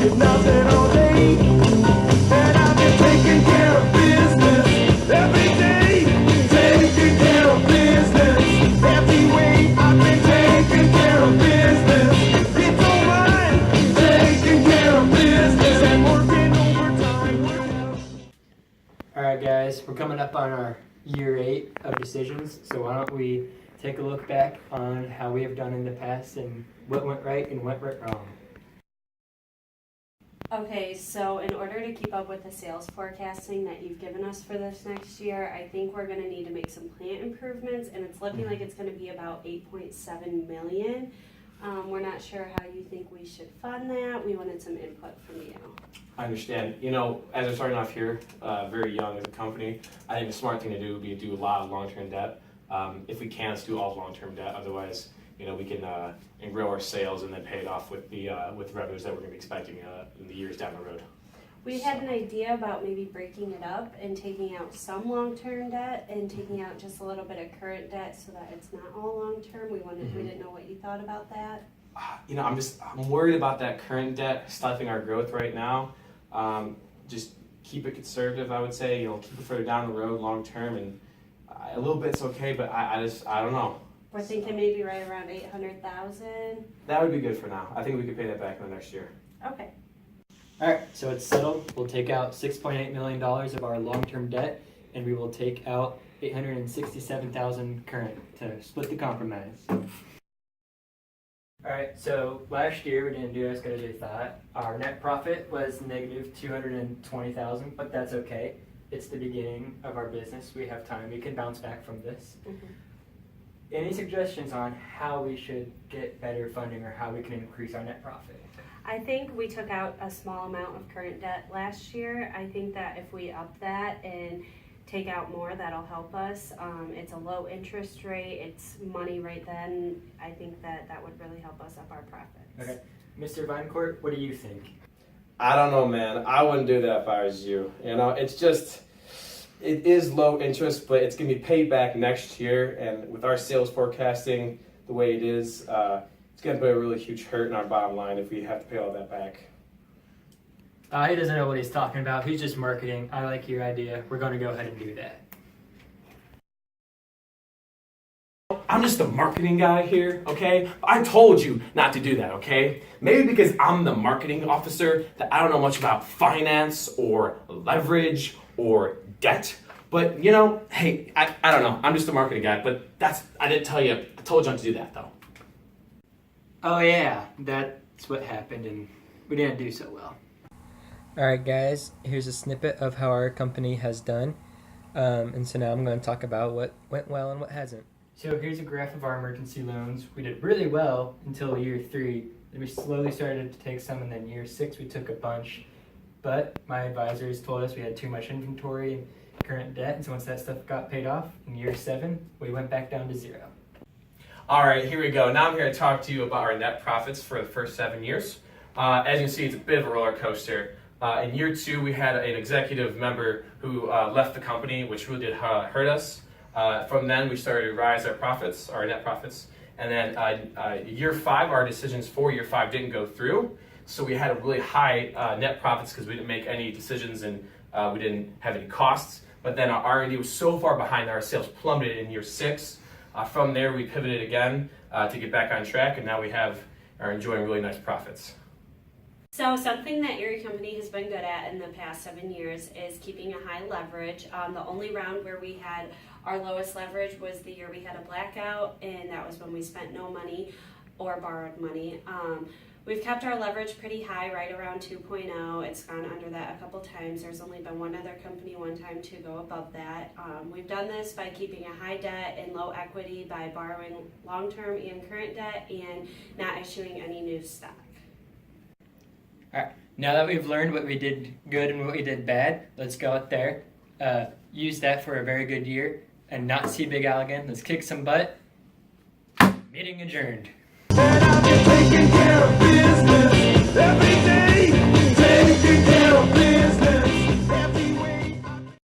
with nothing all day. And I've been taking care of business every day. Taking care of business every way. I've been taking care of business. It's all mine. Taking care of business and working overtime. Alright guys, we're coming up on our year 8 of decisions, so why don't we take a look back on how we have done in the past and what went right and what went wrong. Okay, so in order to keep up with the sales forecasting that you've given us for this next year, I think we're going to need to make some plant improvements, and it's looking like it's going to be about $8.7 million. We're not sure how you think we should fund that. We wanted some input from you. I understand. You know, as we're starting off here, very young as a company, I think the smart thing to do would be to do a lot of long-term debt. If we can, let's do all long-term debt. Otherwise, you know, we can and grow our sales and then pay it off with the with revenues that we're going to be expecting in the years down the road. We had an idea about maybe breaking it up and taking out some long-term debt and taking out just a little bit of current debt so that it's not all long-term. We didn't know what you thought about that. You know, I'm worried about that current debt stifling our growth right now. Just keep it conservative, I would say. You know, keep it further down the road, long term, and a little bit's okay. But I don't know. We're thinking maybe right around $800,000. That would be good for now. I think we could pay that back in the next year. Okay. Alright, so it's settled. We'll take out $6.8 million of our long-term debt, and we will take out $867,000 current to split the compromise. Alright, so last year we didn't do as good as we thought. Our net profit was negative $220,000, but that's okay. It's the beginning of our business. We have time. We can bounce back from this. Mm-hmm. Any suggestions on how we should get better funding or how we can increase our net profit? I think we took out a small amount of current debt last year. I think that if we up that and take out more, that'll help us. It's a low interest rate. It's money right then. I think that would really help us up our profits. Okay. Mr. Vinecourt, what do you think? I don't know, man. I wouldn't do that if I was you. You know, it's just, it is low interest, but it's going to be paid back next year. And with our sales forecasting the way it is, it's going to be a really huge hurt in our bottom line if we have to pay all that back. He doesn't know what he's talking about. He's just marketing. I like your idea. We're going to go ahead and do that. I'm just the marketing guy here, okay? I told you not to do that, okay? Maybe because I'm the marketing officer that I don't know much about finance or leverage or debt. But, you know, hey, I don't know. I'm just the marketing guy. But I didn't tell you. I told you not to do that, though. Oh yeah, that's what happened and we didn't do so well. Alright guys, here's a snippet of how our company has done. And so now I'm going to talk about what went well and what hasn't. So here's a graph of our emergency loans. We did really well until year 3. Then we slowly started to take some, and then year 6 we took a bunch. But my advisors told us we had too much inventory and current debt, and so once that stuff got paid off, in year 7 we went back down to 0. All right, here we go. Now I'm here to talk to you about our net profits for the first 7 years. As you can see, it's a bit of a roller coaster. In year 2, we had an executive member who left the company, which really did hurt us. From then, we started to rise our profits, our net profits. And then year 5, our decisions for year 5 didn't go through. So we had a really high net profits because we didn't make any decisions and we didn't have any costs. But then our R&D was so far behind that our sales plummeted in year 6. From there, we pivoted again to get back on track, and now we are enjoying really nice profits. So something that Erie Company has been good at in the past 7 years is keeping a high leverage. The only round where we had our lowest leverage was the year we had a blackout, and that was when we spent no money or borrowed money. We've kept our leverage pretty high, right around 2.0. It's gone under that a couple times. There's only been one other company one time to go above that. We've done this by keeping a high debt and low equity by borrowing long-term and current debt and not issuing any new stock. Alright, now that we've learned what we did good and what we did bad, let's go out there, use that for a very good year, and not see Big Al again. Let's kick some butt. Meeting adjourned. And I've been taking care of business every day. Taking care of